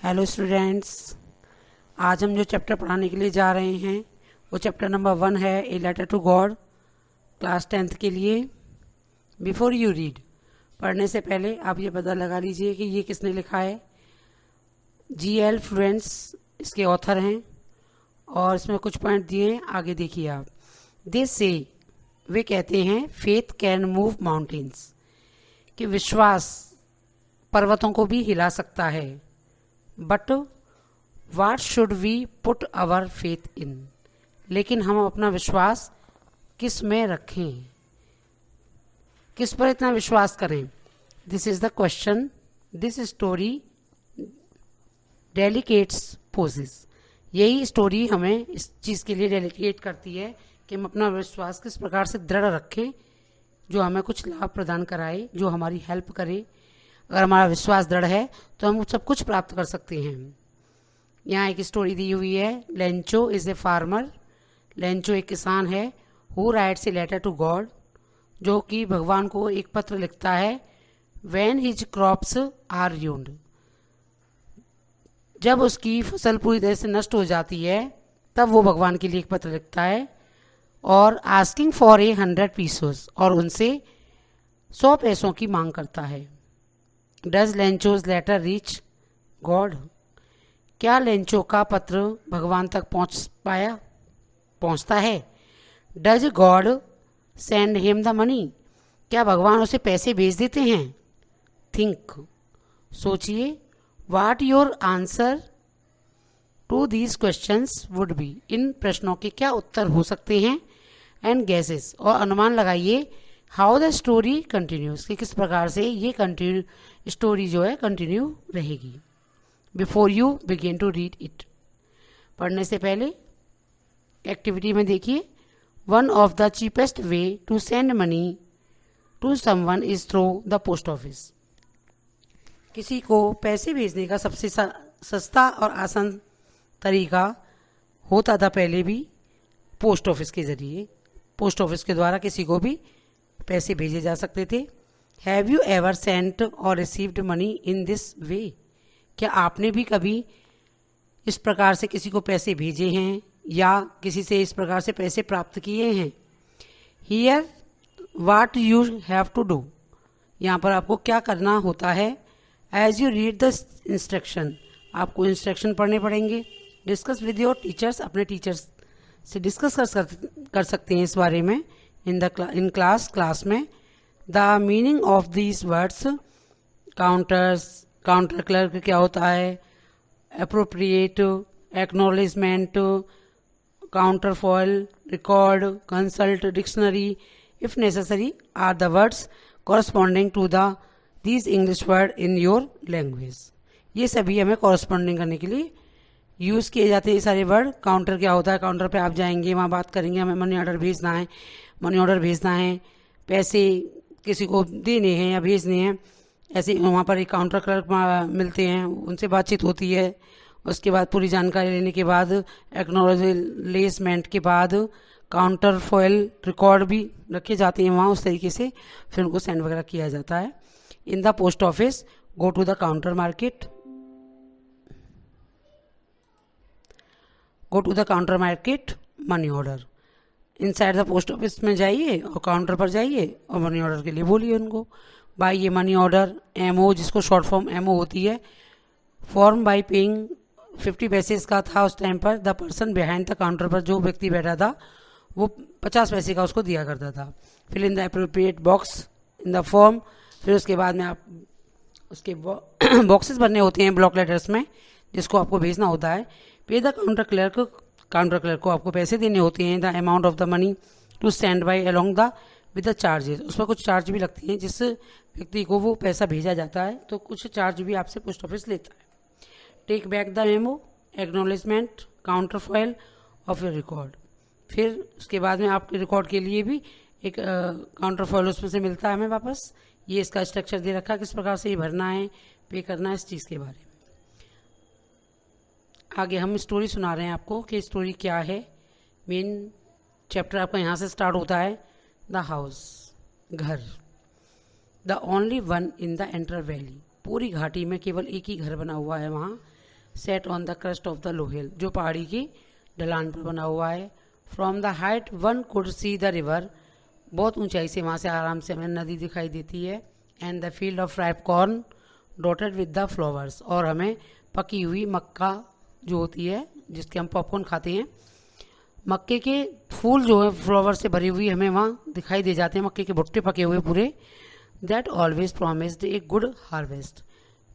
Hello students, आज हम जो चैप्टर पढ़ाने के लिए जा रहे हैं वो चैप्टर नंबर 1 है, a letter to God, class 10th के लिए। बिफोर यू रीड, पढ़ने से पहले आप ये पता लगा लीजिए कि ये किसने लिखा है। G.L. फ्लुएंस इसके ऑथर हैं और इसमें कुछ पॉइंट दिए हैं, आगे देखिए आप। दे से, वे कहते हैं, फेथ कैन मूव माउंटेन्स, कि विश्वास पर्वतों को भी हिला सकता है। But what should we put our faith in, लेकिन हम अपना विश्वास किस में रखें, किस पर इतना विश्वास करें। This is the question this story delicates poses. यही स्टोरी हमें इस चीज़ के लिए डेलिकेट करती है कि हम अपना विश्वास किस प्रकार से दृढ़ रखें जो हमें कुछ लाभ प्रदान कराए, जो हमारी हेल्प करे। अगर हमारा विश्वास दृढ़ है तो हम सब कुछ प्राप्त कर सकते हैं। यहाँ एक स्टोरी दी हुई है। Lencho is a farmer. Lencho एक किसान है। Who writes a letter to God, जो कि भगवान को एक पत्र लिखता है। When his crops are ruined, जब उसकी फसल पूरी तरह से नष्ट हो जाती है तब वो भगवान के लिए एक पत्र लिखता है और आस्किंग फॉर 100 pesos, और उनसे 100 पैसों की मांग करता है। Does Lencho's letter reach god, क्या लेंचो का पत्र भगवान तक पहुंचता है। Does god send him the money, क्या भगवान उसे पैसे भेज देते हैं। थिंक, सोचिए, what your answer to these questions would be, इन प्रश्नों के क्या उत्तर हो सकते हैं। एंड गेसेस, और अनुमान लगाइए। हाउ द स्टोरी कंटिन्यूज, कि किस प्रकार से ये स्टोरी जो है कंटिन्यू रहेगी। Before you begin to read it, पढ़ने से पहले एक्टिविटी में देखिए। One of the cheapest way to send money to someone is through the post office, किसी को पैसे भेजने का सबसे सस्ता और आसान तरीका होता था पहले भी पोस्ट ऑफिस के जरिए। पोस्ट ऑफिस के द्वारा किसी को भी पैसे भेजे जा सकते थे। हैव यू एवर सेंट और received money in this way, क्या आपने भी कभी इस प्रकार से किसी को पैसे भेजे हैं या किसी से इस प्रकार से पैसे प्राप्त किए हैं। Here what you have to do, यहाँ पर आपको क्या करना होता है। As you read the instruction, आपको इंस्ट्रक्शन पढ़ने पड़ेंगे। डिस्कस विद योर टीचर्स, अपने टीचर्स से डिस्कस कर सकते हैं इस बारे में। इन क्लास में the meaning of these words, counter clerk क्या होता है, appropriate, acknowledgement, counter foil, record, consult, dictionary if necessary are the words corresponding to these English word in your language. ये सभी हमें कॉरस्पॉन्डिंग करने के लिए यूज़ किए जाते हैं ये सारे वर्ड। काउंटर क्या होता है, काउंटर पे आप जाएंगे, वहाँ बात करेंगे, हमें मनी ऑर्डर भेजना है, पैसे किसी को देने हैं या भेजने हैं, ऐसे वहाँ पर एक काउंटर क्लर्क मिलते हैं, उनसे बातचीत होती है। उसके बाद पूरी जानकारी लेने के बाद, एक्नॉलेजमेंट के बाद काउंटर फॉइल, रिकॉर्ड भी रखे जाते हैं वहाँ, उस तरीके से फिर उनको सेंड वगैरह किया जाता है। In the post office, go to the counter market, money order. Inside the post office में जाइए और काउंटर पर जाइए और मनी ऑर्डर के लिए बोलिए उनको। बाय ये मनी ऑर्डर, एमओ, जिसको शॉर्ट फॉर्म एमओ होती है, फॉर्म बाय पेइंग 50 पैसे का था उस टाइम पर। The person behind the counter पर जो व्यक्ति बैठा था वो 50 पैसे का उसको दिया करता था। Fill in the appropriate box in the form, फिर उसके बाद में आप उसके बॉक्सेस भरने होते हैं ब्लॉक लेटर्स में, जिसको आपको भेजना होता है। पे द काउंटर क्लर्क को आपको पैसे देने होते हैं। The amount of the money to send by along the with the charges, उस पर कुछ चार्ज भी लगती हैं। जिस व्यक्ति को वो पैसा भेजा जाता है तो कुछ चार्ज भी आपसे पोस्ट ऑफिस लेता है। Take back the memo, acknowledgement, counter foil of your record, फिर उसके बाद में आपके रिकॉर्ड के लिए भी एक काउंटर फॉइल उसमें से मिलता है हमें वापस। ये इसका स्ट्रक्चर दे रखा है, किस प्रकार से ये भरना है, पे करना है, इस चीज़ के बारे में। आगे हम स्टोरी सुना रहे हैं आपको कि स्टोरी क्या है। मेन चैप्टर आपका यहाँ से स्टार्ट होता है। द हाउस, घर। The only one in the enter valley, पूरी घाटी में केवल एक ही घर बना हुआ है वहाँ। Set on the crest of the low hill, जो पहाड़ी की ढलान पर बना हुआ है। From the height one could see the river, बहुत ऊंचाई से वहाँ से आराम से हमें नदी दिखाई देती है। And the field of ripe corn dotted with the flowers, और हमें पकी हुई मक्का जो होती है जिसके हम पॉपकॉर्न खाते हैं, मक्के के फूल जो है फ्लावर से भरी हुई हमें वहाँ दिखाई दे जाते हैं, मक्के के भुट्टे पके हुए पूरे। That always promised a good harvest,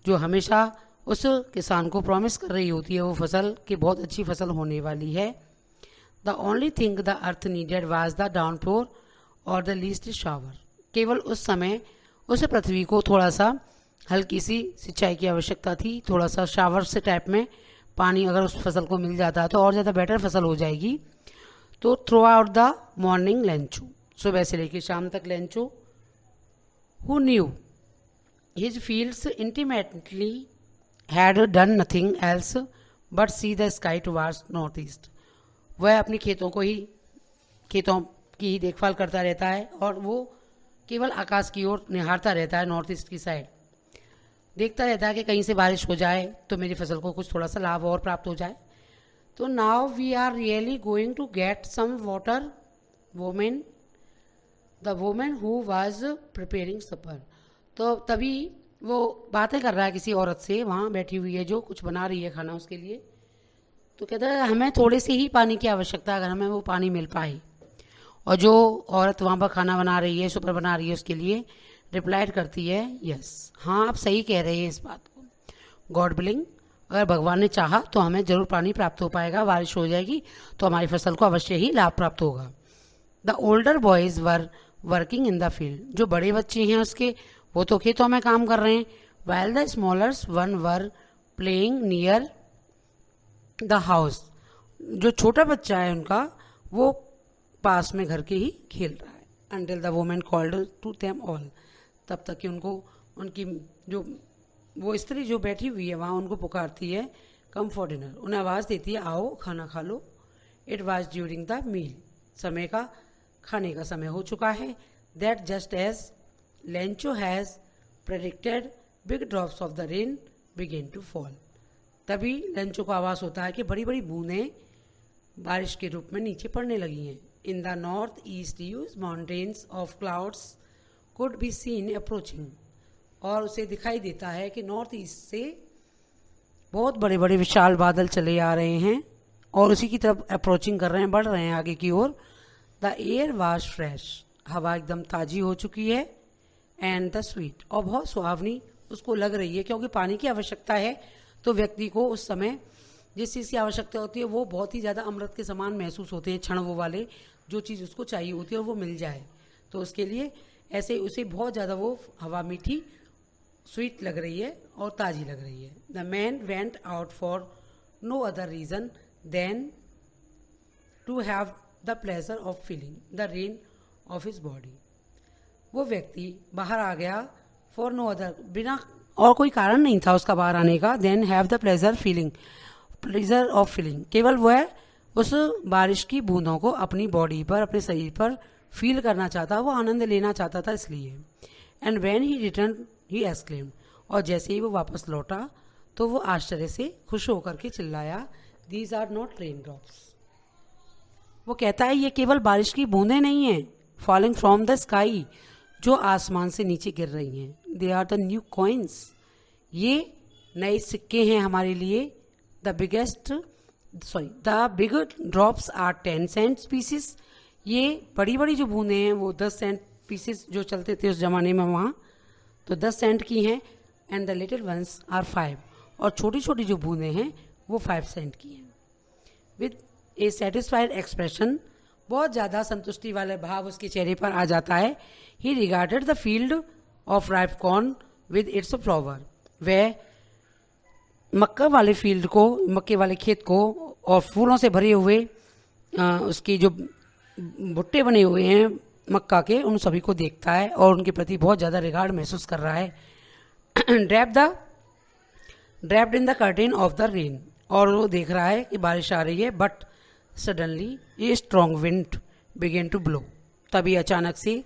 जो हमेशा उस किसान को प्रॉमिस कर रही होती है वो फसल कि बहुत अच्छी फसल होने वाली है। The only thing the earth needed was the downpour और द लीस्ट शावर, केवल उस समय उस पृथ्वी को थोड़ा सा हल्की सी सिंचाई की आवश्यकता थी, थोड़ा सा शावर से टाइप में पानी अगर उस फसल को मिल जाता है तो और ज़्यादा बेटर फसल हो जाएगी। तो through out the morning Lencho, सुबह से लेकर शाम तक Lencho, who knew his fields intimately had done nothing else but see the sky towards north east, वह अपने खेतों की ही देखभाल करता रहता है और वो केवल आकाश की ओर निहारता रहता है, नॉर्थ ईस्ट की साइड देखता रहता है कि कहीं से बारिश हो जाए तो मेरी फसल को कुछ थोड़ा सा लाभ और प्राप्त हो जाए। तो now we are really going to get some water women, the women who was preparing supper, तो तभी वो बातें कर रहा है किसी औरत से, वहाँ बैठी हुई है जो कुछ बना रही है खाना उसके लिए। तो कहता है हमें थोड़े से ही पानी की आवश्यकता है, अगर हमें वो पानी मिल पाए। और जो औरत वहाँ पर खाना बना रही है, सुपर बना रही है, उसके लिए रिप्लाइड करती है यस, हाँ आप सही कह रहे हैं इस बात को। गॉड विलिंग, अगर भगवान ने चाहा तो हमें जरूर पानी प्राप्त हो पाएगा, बारिश हो जाएगी तो हमारी फसल को अवश्य ही लाभ प्राप्त होगा। The older boys were working in the field, जो बड़े बच्चे हैं उसके वो तो खेतों में काम कर रहे हैं। While the smallers one were playing near the house, जो छोटा बच्चा है उनका वो पास में घर के ही खेल रहा है। Until the women called to them all, तब तक कि उनको उनकी जो वो स्त्री जो बैठी हुई है वहाँ उनको पुकारती है कम फॉर डिनर, उन्हें आवाज़ देती है आओ खाना खा लो। It was during the meal, समय का खाने का समय हो चुका है। That just as Lencho has predicted big drops of the rain began to fall, तभी लेंचो को आवाज़ होता है कि बड़ी बड़ी बूंदें बारिश के रूप में नीचे पड़ने लगी हैं। In the north east huge mountains of clouds could be seen approaching, और उसे दिखाई देता है कि नॉर्थ ईस्ट से बहुत बड़े बड़े विशाल बादल चले आ रहे हैं और उसी की तरफ अप्रोचिंग कर रहे हैं, बढ़ रहे हैं आगे की ओर। द एयर वाज फ्रेश, हवा एकदम ताजी हो चुकी है। एंड द स्वीट, और बहुत सुहावनी उसको लग रही है, क्योंकि पानी की आवश्यकता है तो व्यक्ति को उस समय जिस चीज़ की आवश्यकता होती है वो बहुत ही ज़्यादा अमृत के समान महसूस होते हैं क्षण वो वाले, जो चीज़ उसको चाहिए होती है और वो मिल जाए तो उसके लिए ऐसे उसे बहुत ज़्यादा वो हवा मीठी स्वीट लग रही है और ताज़ी लग रही है। The man went out for no other reason than to have the pleasure of feeling the rain of his body, वो व्यक्ति बाहर आ गया फॉर नो अदर, बिना और कोई कारण नहीं था उसका बाहर आने का। Than have the pleasure of feeling, केवल वह उस बारिश की बूंदों को अपनी बॉडी पर, अपने शरीर पर फील करना चाहता, वो आनंद लेना चाहता था इसलिए। And when he return he exclaimed, और जैसे ही वो वापस लौटा तो वो आश्चर्य से खुश होकर के चिल्लाया these are not rain drops, वो कहता है ये केवल बारिश की बूंदें नहीं हैं फॉलिंग फ्रॉम द स्काई, जो आसमान से नीचे गिर रही हैं। They are the new coins, ये नए सिक्के हैं हमारे लिए। The big drops are 10 cent pieces, ये बड़ी बड़ी जो बूंदें हैं वो 10 सेंट पीसेस जो चलते थे उस जमाने में वहाँ, तो 10 सेंट की हैं। And the little ones are 5, और छोटी छोटी जो बूंदें हैं वो 5 सेंट की हैं। विद ए सेटिस्फाइड एक्सप्रेशन, बहुत ज़्यादा संतुष्टि वाले भाव उसके चेहरे पर आ जाता है। ही regarded the field of ripe corn with its flower, वह मक्का वाले फील्ड को, मक्के वाले खेत को और फूलों से भरे हुए उसकी जो भुट्टे बने हुए हैं मक्का के, उन सभी को देखता है और उनके प्रति बहुत ज़्यादा रिगार्ड महसूस कर रहा है। Draped in the curtain of the rain, और वो देख रहा है कि बारिश आ रही है। But suddenly a strong wind began to blow, तभी अचानक से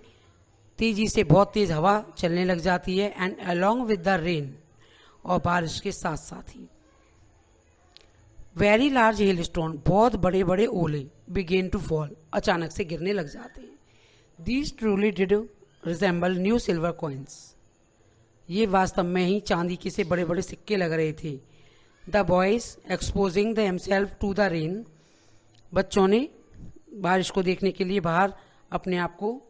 तेजी से बहुत तेज हवा चलने लग जाती है। And along with the rain, और बारिश के साथ साथ ही वेरी लार्ज हेल स्टोन, बहुत बड़े बड़े ओले, बिगेन टू फॉल, अचानक से गिरने लग जाते हैं. These truly did resemble new silver coins, ये वास्तव में ही चांदी के से बड़े बड़े सिक्के लग रहे थे. The boys exposing the himself to the rain, बच्चों ने बारिश को देखने के लिए बाहर अपने आप को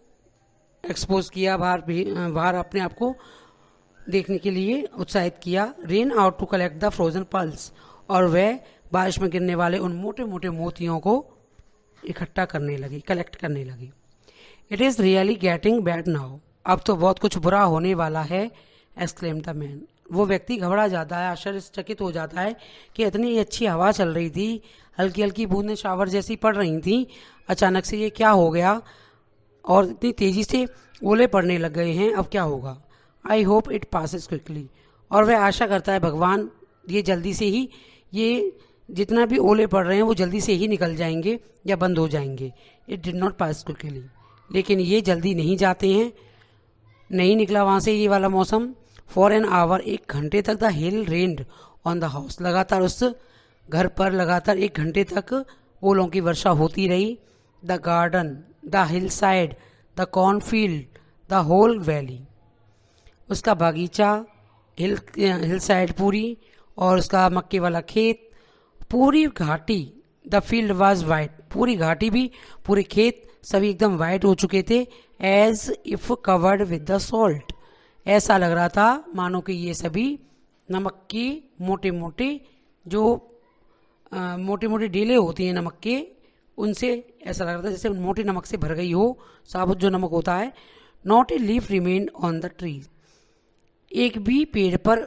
एक्सपोज किया, बाहर अपने आप को देखने के लिए उत्साहित किया. Rain out to collect the frozen pearls, और वह बारिश में गिरने वाले उन मोटे मोटे मोतियों को इकट्ठा करने लगी, कलेक्ट करने लगी. It is really getting bad now, अब तो बहुत कुछ बुरा होने वाला है. एक्सक्लेम द मैन, वो व्यक्ति घबरा जाता है, आश्चर्यचकित हो जाता है कि इतनी अच्छी हवा चल रही थी, हल्की हल्की बूंदें शावर जैसी पड़ रही थी, अचानक से ये क्या हो गया और इतनी तेज़ी से ओले पड़ने लग गए हैं, अब क्या होगा. I hope it passes quickly, और वह आशा करता है भगवान ये जल्दी से ही, ये जितना भी ओले पड़ रहे हैं वो जल्दी से ही निकल जाएंगे या बंद हो जाएंगे. It did not pass quickly, लेकिन ये जल्दी नहीं जाते हैं, नहीं निकला वहाँ से ये वाला मौसम. फॉर एन आवर, 1 घंटे तक the hell rained on the house, लगातार उस घर पर लगातार 1 घंटे तक ओलों की वर्षा होती रही. The garden, the hillside, the cornfield, the whole valley, उसका बागीचा, हिल साइड पूरी, और उसका मक्के वाला खेत, पूरी घाटी. द फील्ड वाज वाइट, पूरी घाटी भी, पूरे खेत सभी एकदम वाइट हो चुके थे. As if covered with the salt, ऐसा लग रहा था मानो कि ये सभी नमक के मोटे मोटे जो मोटे मोटे डेले होती हैं नमक के, उनसे ऐसा लग रहा था जैसे मोटे नमक से भर गई हो, साबुत जो नमक होता है. Not a leaf remained on the tree, एक भी पेड़ पर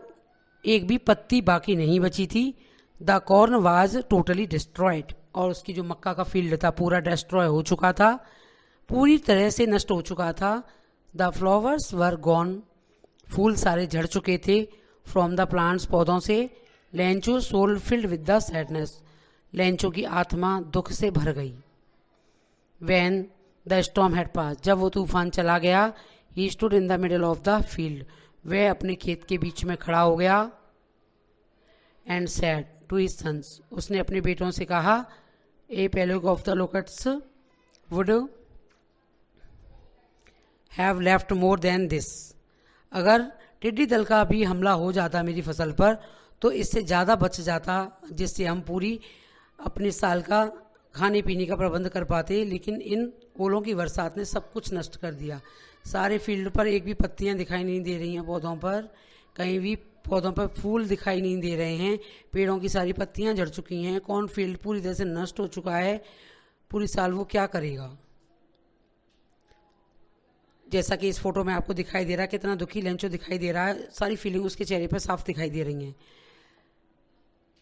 एक भी पत्ती बाकी नहीं बची थी. The corn was totally destroyed, और उसकी जो मक्का का फील्ड था पूरा डिस्ट्रॉय हो चुका था, पूरी तरह से नष्ट हो चुका था. द फ्लावर्स वर गॉन, फूल सारे झड़ चुके थे. फ्रॉम द प्लांट्स, पौधों से. Lencho soul filled with the sadness, Lencho की आत्मा दुख से भर गई. When the storm had pass, जब वो तूफान चला गया. He stood in the middle of the field, वह अपने खेत के बीच में खड़ा हो गया. And said to his sons, उसने अपने बेटों से कहा. A पेलोग of the locusts would have left more than this, अगर टिड्डी दल का भी हमला हो जाता मेरी फसल पर तो इससे ज़्यादा बच जाता, जिससे हम पूरी अपने साल का खाने पीने का प्रबंध कर पाते. लेकिन इन ओलों की बरसात ने सब कुछ नष्ट कर दिया. सारे फील्ड पर एक भी पत्तियां दिखाई नहीं दे रही हैं, पौधों पर कहीं भी पौधों पर फूल दिखाई नहीं दे रहे हैं, पेड़ों की सारी पत्तियां झड़ चुकी हैं, कॉर्नफील्ड पूरी तरह से नष्ट हो चुका है. पूरी साल वो क्या करेगा. जैसा कि इस फोटो में आपको दिखाई दे रहा है, कितना दुखी लेंचो दिखाई दे रहा है, सारी फीलिंग उसके चेहरे पर साफ दिखाई दे रही हैं.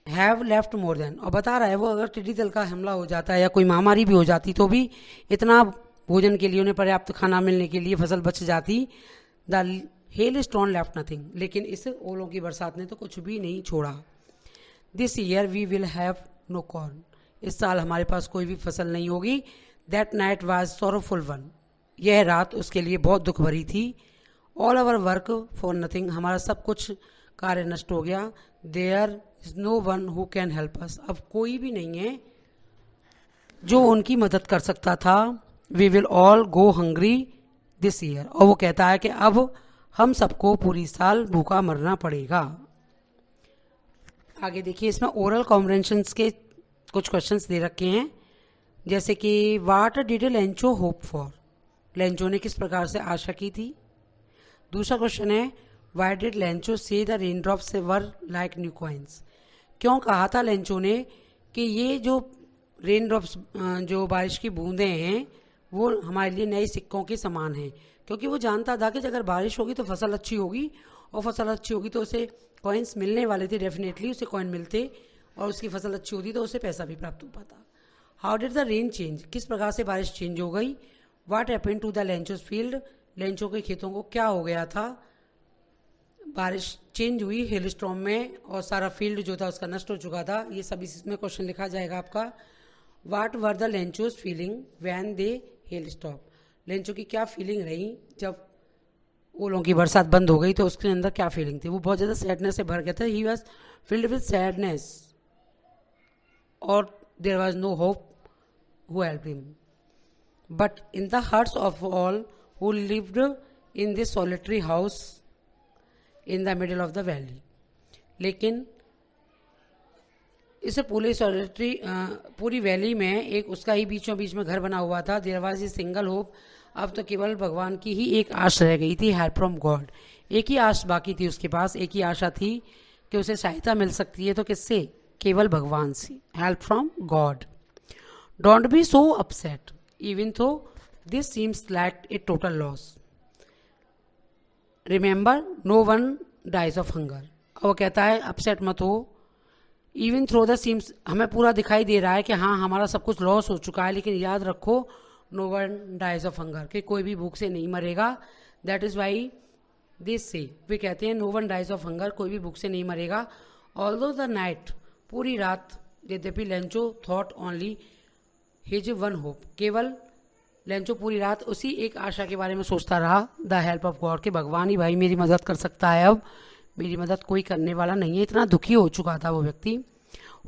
हैव लेफ्ट मोर देन, और बता रहा है वो अगर टिड्डी दल का हमला हो जाता है या कोई महामारी भी हो जाती तो भी इतना भोजन के लिए, उन्हें पर्याप्त खाना मिलने के लिए फसल बच जाती. The hell stone left nothing, लेकिन इस ओलों की बरसात ने तो कुछ भी नहीं छोड़ा. This year we will have no corn, इस साल हमारे पास कोई भी फसल नहीं होगी. That night was sorrowful one, यह रात उसके लिए बहुत दुख भरी थी. All our work for nothing, हमारा सब कुछ कार्य नष्ट हो गया. There is no one who can help us, अब कोई भी नहीं है जो उनकी मदद कर सकता था. We will all go hungry this year, और वो कहता है कि अब हम सबको पूरी साल भूखा मरना पड़ेगा. आगे देखिए, इसमें ओरल कॉम्प्रहेंशंस के कुछ क्वेश्चंस दे रखे हैं, जैसे कि what did Lencho hope for, Lencho ने किस प्रकार से आशा की थी. दूसरा क्वेश्चन है व्हाई डिड लेंचो से the rain drops were like new coins, क्यों कहा था लेंचो ने कि ये जो रेन ड्रॉप्स, जो बारिश की बूंदें हैं, वो हमारे लिए नए सिक्कों के समान हैं. क्योंकि वो जानता था कि अगर बारिश होगी तो फसल अच्छी होगी, और फसल अच्छी होगी तो उसे कॉइन्स मिलने वाले थे, डेफिनेटली उसे कॉइन मिलते, और उसकी फसल अच्छी होती तो उसे पैसा भी प्राप्त हो पाता. How did the rain change, किस प्रकार से बारिश चेंज हो गई. What happened to the Lencho's field, Lencho के खेतों को क्या हो गया था. बारिश चेंज हुई हेल स्टॉर्म में, और सारा फील्ड जो था उसका नष्ट हो चुका था. ये सब इसमें क्वेश्चन लिखा जाएगा आपका. What were the Lencho's feeling when they hail stop, Lencho की क्या फीलिंग रही जब ओलों की बरसात बंद हो गई तो उसके अंदर क्या फीलिंग थी. वो बहुत ज़्यादा सैडनेस से भर गया था. He was filled with sadness. or there was no hope who helped him. But in the hearts of all who lived in this solitary house in the middle of the valley. लेकिन इसे पूरी valley में एक उसका ही बीचों बीच में घर बना हुआ था. There was a single hope. अब तो केवल भगवान की ही एक आश रह गई थी. Help from God. एक ही आश बाकी थी उसके पास. एक ही आशा थी कि उसे सहायता मिल सकती है. तो किससे? केवल भगवान से. Help from god. Don't be so upset even though this seems like a total loss. Remember no one dies of hunger. वो कहता है अपसेट मत हो. इवन थ्रो द सीम्स, हमें पूरा दिखाई दे रहा है कि हाँ हमारा सब कुछ लॉस हो चुका है, लेकिन याद रखो no one dies of hunger, कि कोई भी भूख से नहीं मरेगा. दैट इज़ वाई दिस से वे कहते हैं no one dies of hunger, कोई भी भूख से नहीं मरेगा. ऑल्दो द नाइट, पूरी रात, यद्यपि Lencho thought only his one hope, केवल लेंचो पूरी रात उसी एक आशा के बारे में सोचता रहा. द हेल्प ऑफ गॉड, कि भगवान ही भाई मेरी मदद कर सकता है, अब मेरी मदद कोई करने वाला नहीं है. इतना दुखी हो चुका था वो व्यक्ति.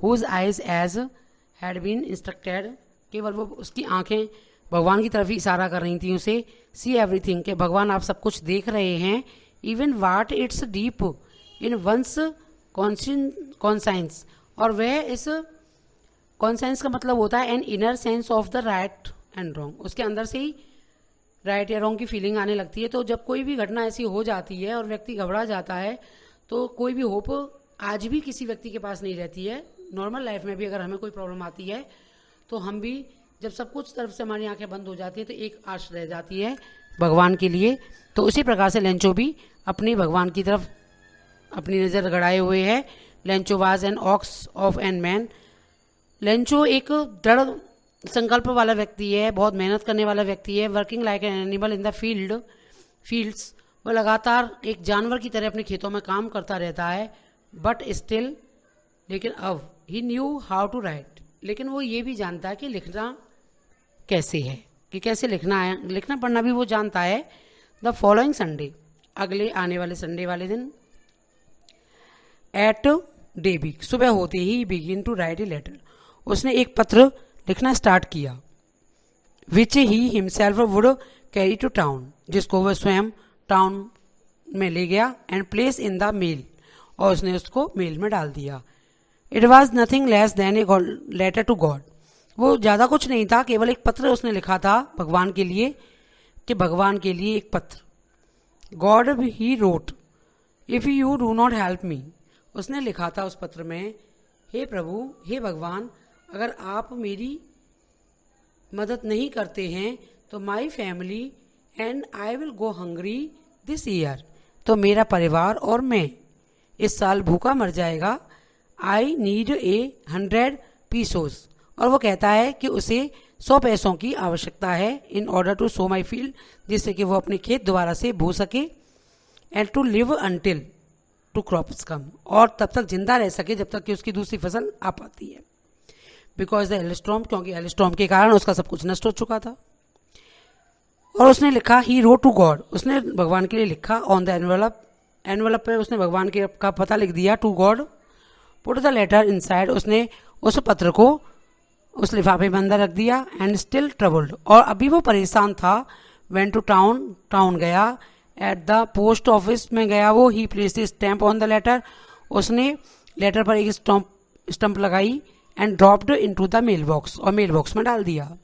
Whose eyes as had been instructed, केवल वो उसकी आंखें भगवान की तरफ ही इशारा कर रही थी उसे. सी एवरीथिंग, के भगवान आप सब कुछ देख रहे हैं. Even what it's deep in one's conscience, और वह इस कॉन्साइंस का मतलब होता है an inner sense of the right and wrong. उसके अंदर से ही राइट या रॉन्ग की फीलिंग आने लगती है. तो जब कोई भी घटना ऐसी हो जाती है और व्यक्ति घबरा जाता है, तो कोई भी होप आज भी किसी व्यक्ति के पास नहीं रहती है. नॉर्मल लाइफ में भी अगर हमें कोई प्रॉब्लम आती है तो हम भी, जब सब कुछ तरफ से हमारी आंखें बंद हो जाती है, तो एक आश रह जाती है भगवान के लिए. तो उसी प्रकार से लेंचो भी अपने भगवान की तरफ अपनी नज़र गड़ाए हुए है. Lencho was an ox of an man. Lencho एक दृढ़ संकल्प वाला व्यक्ति है, बहुत मेहनत करने वाला व्यक्ति है. Working like an animal in the fields, वो लगातार एक जानवर की तरह अपने खेतों में काम करता रहता है. बट स्टिल, लेकिन अब ही न्यू हाउ टू राइट, लेकिन वो ये भी जानता है कि लिखना कैसे है, कि कैसे लिखना है. लिखना पढ़ना भी वो जानता है. द फॉलोइंग संडे, अगले आने वाले संडे वाले दिन, एट डे बिग, सुबह होते ही begin to write a letter, उसने एक पत्र लिखना स्टार्ट किया. Which he himself would carry to town, जिसको वह स्वयं टाउन में ले गया. And place in the mail, और उसने उसको मेल में डाल दिया. It was nothing less than a letter to god, वो ज़्यादा कुछ नहीं था, केवल एक पत्र उसने लिखा था भगवान के लिए, कि भगवान के लिए एक पत्र. God he wrote if you do not help me, उसने लिखा था उस पत्र में, हे प्रभु, हे भगवान, अगर आप मेरी मदद नहीं करते हैं तो my family and I will go hungry this year, तो मेरा परिवार और मैं इस साल भूखा मर जाएगा. आई नीड ए 100 पीसोस, और वो कहता है कि उसे 100 पैसों की आवश्यकता है. In order to sow my field, जिससे कि वो अपने खेत दोबारा से बो सके. And to live until to crops come, और तब तक जिंदा रह सके जब तक कि उसकी दूसरी फसल आ पाती है. बिकॉज द हेलस्टॉर्म, क्योंकि हेलस्टॉर्म के कारण उसका सब कुछ नष्ट हो चुका था. और उसने लिखा, ही रोट टू गॉड, उसने भगवान के लिए लिखा. ऑन द एनवेलप पे उसने भगवान के का पता लिख दिया. To God, put the letter inside, उसने उस पत्र को उस लिफाफे में अंदर रख दिया. एंड स्टिल ट्रबल्ड, और अभी वो परेशान था. वेंट टू टाउन गया. एट द पोस्ट ऑफिस में गया वो. He placed stamp on the letter, उसने लेटर पर एक स्टम्प लगाई. And dropped into the mail box, और मेल बॉक्स में डाल दिया.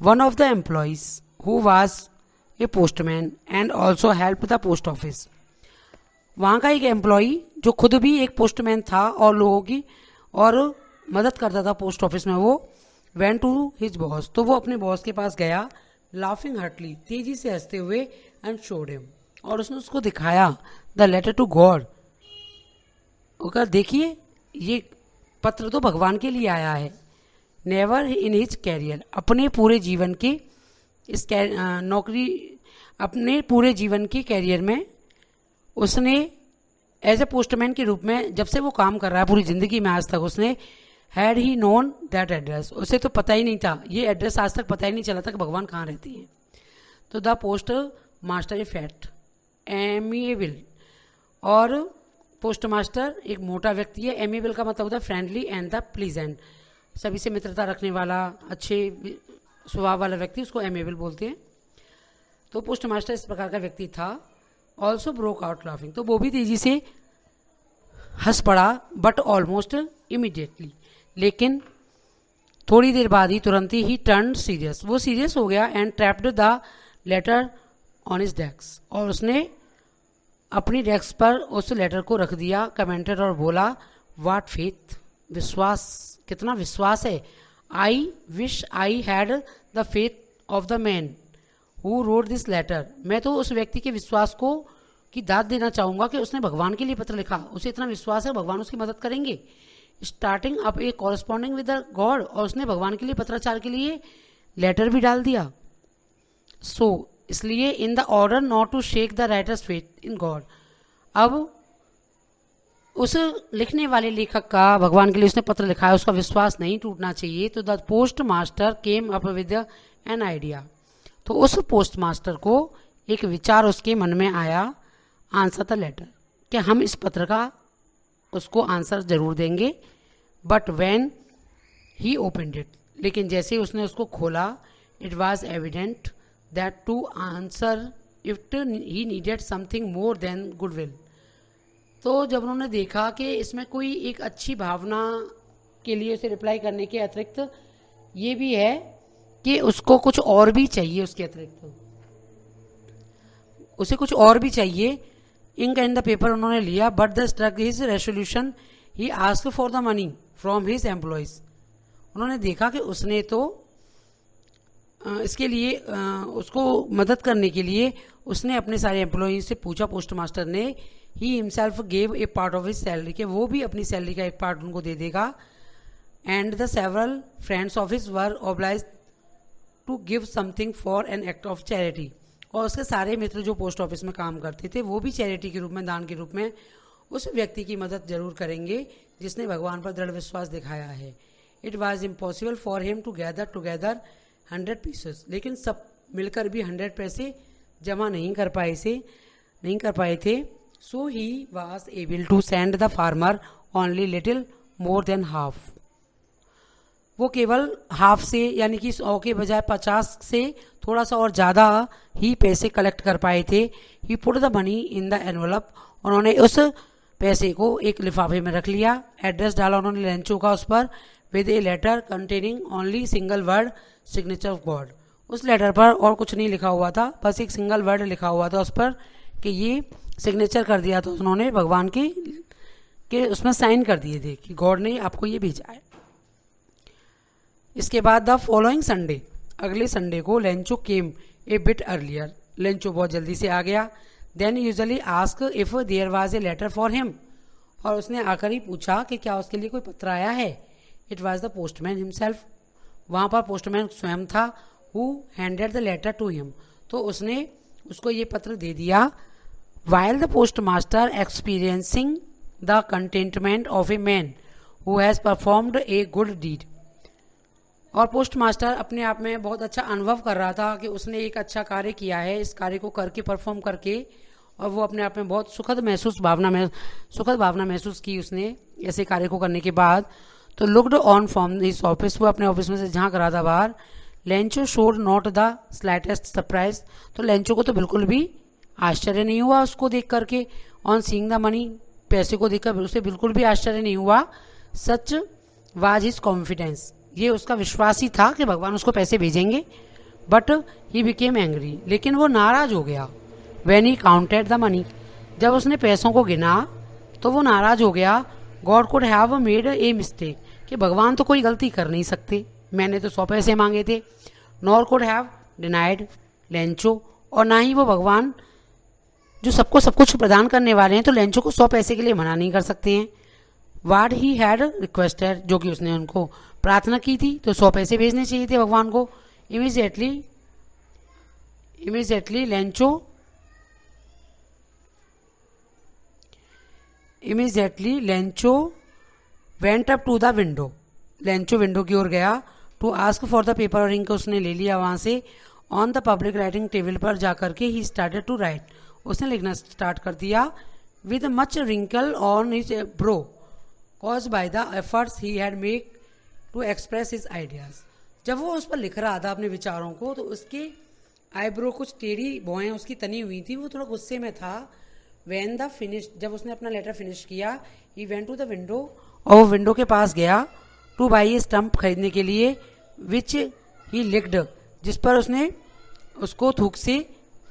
One of the employees who was a postman and also help the post office, वहाँ का एक एम्प्लॉई जो खुद भी एक पोस्टमैन था और लोगों की और मदद करता था पोस्ट ऑफिस में, वो वेंट टू हिज बॉस, तो वो अपने बॉस के पास गया. लाफिंग हर्टली, तेजी से हंसते हुए. एंड शोड हिम, और उसने उसको दिखाया द लेटर टू गॉड. वो कहा, देखिए ये पत्र तो भगवान के लिए आया है. नेवर इन हिज कैरियर, अपने पूरे जीवन के इस अपने पूरे जीवन के कैरियर में उसने एज ए पोस्टमैन के रूप में जब से वो काम कर रहा है पूरी ज़िंदगी में आज तक, उसने had he known that address, उसे तो पता ही नहीं था, ये एड्रेस आज तक पता ही नहीं चला था कि भगवान कहाँ रहती हैं. तो the post master A fat amiable, और पोस्ट मास्टर एक मोटा व्यक्ति है. एमिएबल का मतलब होता है फ्रेंडली एंड द प्लीजेंट, सभी से मित्रता रखने वाला, अच्छे स्वभाव वाला व्यक्ति, उसको एमेबल बोलते हैं। तो पोस्ट मास्टर इस प्रकार का व्यक्ति था। ऑल्सो ब्रोक आउट लाफिंग, तो वो भी तेजी से हंस पड़ा, बट ऑलमोस्ट इमीडिएटली, लेकिन थोड़ी देर बाद ही, तुरंत ही टर्न सीरियस, वो सीरियस हो गया। And trapped the later on his desk, और उसने अपनी डेस्क पर उस लेटर को रख दिया, कमेंटेड, और बोला, व्हाट फेथ, विश्वास, कितना विश्वास है। I wish I had the faith of the man who wrote this letter, मैं तो उस व्यक्ति के विश्वास को की दाद देना चाहूँगा कि उसने भगवान के लिए पत्र लिखा, उसे इतना विश्वास है भगवान उसकी मदद करेंगे। Starting up A corresponding with the God, और उसने भगवान के लिए पत्राचार के लिए लेटर भी डाल दिया। सो इसलिए in the order not to shake the writer's faith in God, अब उस लिखने वाले लेखक का भगवान के लिए उसने पत्र लिखा है, उसका विश्वास नहीं टूटना चाहिए। तो the post master came up with an idea, तो उस पोस्ट मास्टर को एक विचार उसके मन में आया, आंसर द लेटर, कि हम इस पत्र का उसको आंसर जरूर देंगे। But when he opened it, लेकिन जैसे ही उसने उसको खोला, it was evident that to answer it he needed something more than goodwill, तो जब उन्होंने देखा कि इसमें कोई एक अच्छी भावना के लिए उसे रिप्लाई करने के अतिरिक्त ये भी है कि उसको कुछ और भी चाहिए, उसके अतिरिक्त उसे कुछ और भी चाहिए। इंक एंड द पेपर उन्होंने लिया, but the struck his resolution he asked for the money from his employees, उन्होंने देखा कि उसने तो इसके लिए उसको मदद करने के लिए उसने अपने सारे एम्प्लॉयज से पूछा, पोस्ट मास्टर ने। He himself gave a part of his salary, के वो भी अपनी सैलरी का एक पार्ट उनको दे देगा। And the several friends of his were obliged to give something for an act of charity, और उसके सारे मित्र जो पोस्ट ऑफिस में काम करते थे वो भी चैरिटी के रूप में, दान के रूप में उस व्यक्ति की मदद जरूर करेंगे जिसने भगवान पर दृढ़ विश्वास दिखाया है। It was impossible for him to gather together 100 pieces, लेकिन सब मिलकर भी 100 पैसे जमा नहीं कर पाए थे। So he was able to send the farmer only little more than half, वो केवल हाफ से, यानी कि 100 के बजाय 50 से थोड़ा सा और ज़्यादा ही पैसे कलेक्ट कर पाए थे। He put the money in the envelope, उन्होंने उस पैसे को एक लिफाफे में रख लिया। एड्रेस डाला उन्होंने लेंचो का उस पर, with a letter containing only single word signature of God, उस लेटर पर और कुछ नहीं लिखा हुआ था, बस एक सिंगल वर्ड लिखा हुआ था उस पर कि ये सिग्नेचर कर दिया था उन्होंने भगवान के उसमें साइन कर दिए थे कि गॉड ने आपको ये भेजा है। इसके बाद द फॉलोइंग संडे, अगले संडे को Lencho came a bit earlier, Lencho बहुत जल्दी से आ गया। Than usually ask if there was a letter for him, और उसने आकर ही पूछा कि क्या उसके लिए कोई पत्र आया है। It was the postman himself, वहाँ पर पोस्टमैन स्वयं था। Who handed the letter to him, तो उसने उसको ये पत्र दे दिया। While the post master experiencing the contentment of a man who has performed a good deed, और पोस्ट मास्टर अपने आप में बहुत अच्छा अनुभव कर रहा था कि उसने एक अच्छा कार्य किया है, इस कार्य को करके, परफॉर्म करके, और वो अपने आप में बहुत सुखद भावना महसूस की उसने ऐसे कार्य को करने के बाद। तो looked on from his office, वो अपने ऑफिस में से झांक रहा था बाहर। Lencho showed not the slightest surprise, तो लेंचो को तो बिल्कुल भी आश्चर्य नहीं हुआ उसको देख करके। ऑन सीइंग द मनी, पैसे को देखकर उसे बिल्कुल भी आश्चर्य नहीं हुआ। सच वाज हिज कॉन्फिडेंस, ये उसका विश्वास ही था कि भगवान उसको पैसे भेजेंगे। बट ही बिकेम एंग्री, लेकिन वो नाराज हो गया। When he counted the money, जब उसने पैसों को गिना तो वो नाराज हो गया। God could have made a mistake, कि भगवान तो कोई गलती कर नहीं सकते, मैंने तो 100 पैसे मांगे थे। Nor could have denied Lencho, और ना ही वो भगवान जो सबको सब कुछ प्रदान करने वाले हैं तो लेंचो को 100 पैसे के लिए मना नहीं कर सकते हैं। वाट ही हैड रिक्वेस्टेड, जो कि उसने उनको प्रार्थना की थी, तो 100 पैसे भेजने चाहिए थे भगवान को। Immediately Lencho went up to the window, Lencho window की ओर गया। To ask for the paper और इंक उसने ले लिया वहां से। On the public writing table पर जाकर के ही स्टार्टेड टू राइट, उसने लिखना स्टार्ट कर दिया। With much wrinkle on his brow caused by the efforts he had make to express his ideas. जब वो उस पर लिख रहा था अपने विचारों को तो उसके आईब्रो कुछ टेढ़ी भौएं उसकी तनी हुई थी, वो थोड़ा गुस्से में था। वैन द फिनिश, जब उसने अपना लेटर फिनिश किया, he went to the window, और वो विंडो के पास गया, टू बाई ए स्टम्प खरीदने के लिए, विच ही लिक्ड, जिस पर उसने उसको थूक से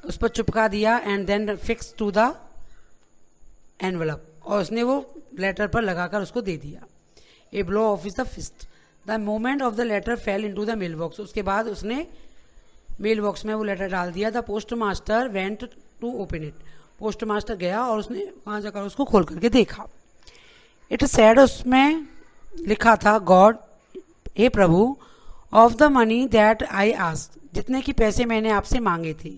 उस पर चिपका दिया, and then fix to the envelope, और उसने वो लेटर पर लगाकर उसको दे दिया। A blow of his the fist, the moment of the letter fell into the mail box, उसके बाद उसने मेल बॉक्स में वो लेटर डाल दिया। The post master went to open it, post master गया और उसने वहाँ जाकर उसको खोल करके देखा। इट सेड, उसमें लिखा था, गॉड, हे प्रभु, of the money that I asked, जितने की पैसे मैंने आपसे मांगे थे,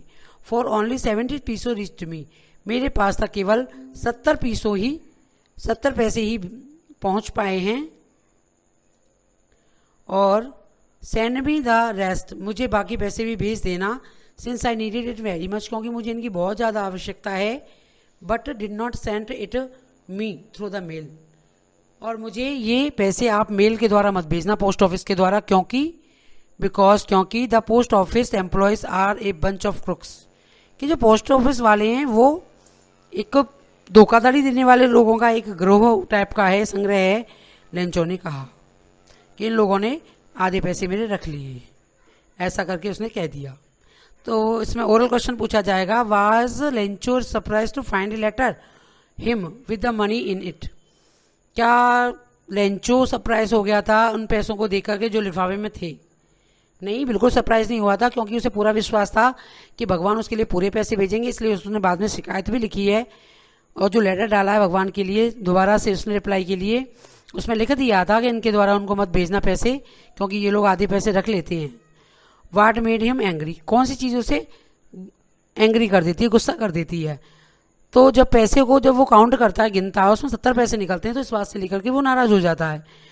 for only 70 pesos reached me, मेरे पास था केवल 70 पैसे ही पहुंच पाए हैं, और सेंड मी द रेस्ट, मुझे बाकी पैसे भी भेज देना, since I needed it very much, क्योंकि मुझे इनकी बहुत ज़्यादा आवश्यकता है, but did not send it me through the mail, और मुझे ये पैसे आप मेल के द्वारा मत भेजना, पोस्ट ऑफिस के द्वारा, क्योंकि the post office employees are a bunch of crooks, कि जो पोस्ट ऑफिस वाले हैं वो एक धोखाधड़ी देने वाले लोगों का एक ग्रोह टाइप का है, संग्रह है। लेंचो ने कहा कि इन लोगों ने आधे पैसे मेरे रख लिए, ऐसा करके उसने कह दिया। तो इसमें ओरल क्वेश्चन पूछा जाएगा, was Lencho surprise to find a letter him with the money in it, क्या लेंचो सरप्राइज हो गया था उन पैसों को देख करके जो लिफाफे में थे? नहीं, बिल्कुल सरप्राइज नहीं हुआ था, क्योंकि उसे पूरा विश्वास था कि भगवान उसके लिए पूरे पैसे भेजेंगे, इसलिए उसने बाद में शिकायत भी लिखी है, और जो लेटर डाला है भगवान के लिए दोबारा से उसने रिप्लाई के लिए, उसमें लिख दिया था कि इनके द्वारा उनको मत भेजना पैसे, क्योंकि ये लोग आधे पैसे रख लेते हैं। वाट मेड हिम एंग्री, कौन सी चीज़ उसे एंग्री कर देती है, गुस्सा कर देती है? तो जब पैसे को जब वो काउंट करता है, गिनता है, उसमें 70 पैसे निकलते हैं, तो इस बात से लेकर के वो नाराज़ हो जाता है।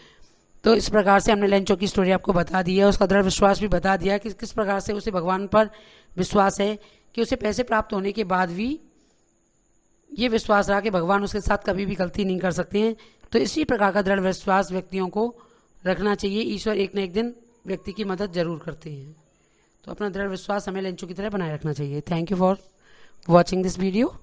तो इस प्रकार से हमने लेंचो की स्टोरी आपको बता दी है, उसका दृढ़ विश्वास भी बता दिया कि किस प्रकार से उसे भगवान पर विश्वास है, कि उसे पैसे प्राप्त होने के बाद भी ये विश्वास रहा कि भगवान उसके साथ कभी भी गलती नहीं कर सकते हैं। तो इसी प्रकार का दृढ़ विश्वास व्यक्तियों को रखना चाहिए। ईश्वर एक न एक दिन व्यक्ति की मदद जरूर करते हैं, तो अपना दृढ़ विश्वास हमें लेंचो की तरह बनाए रखना चाहिए। Thank you for watching this video.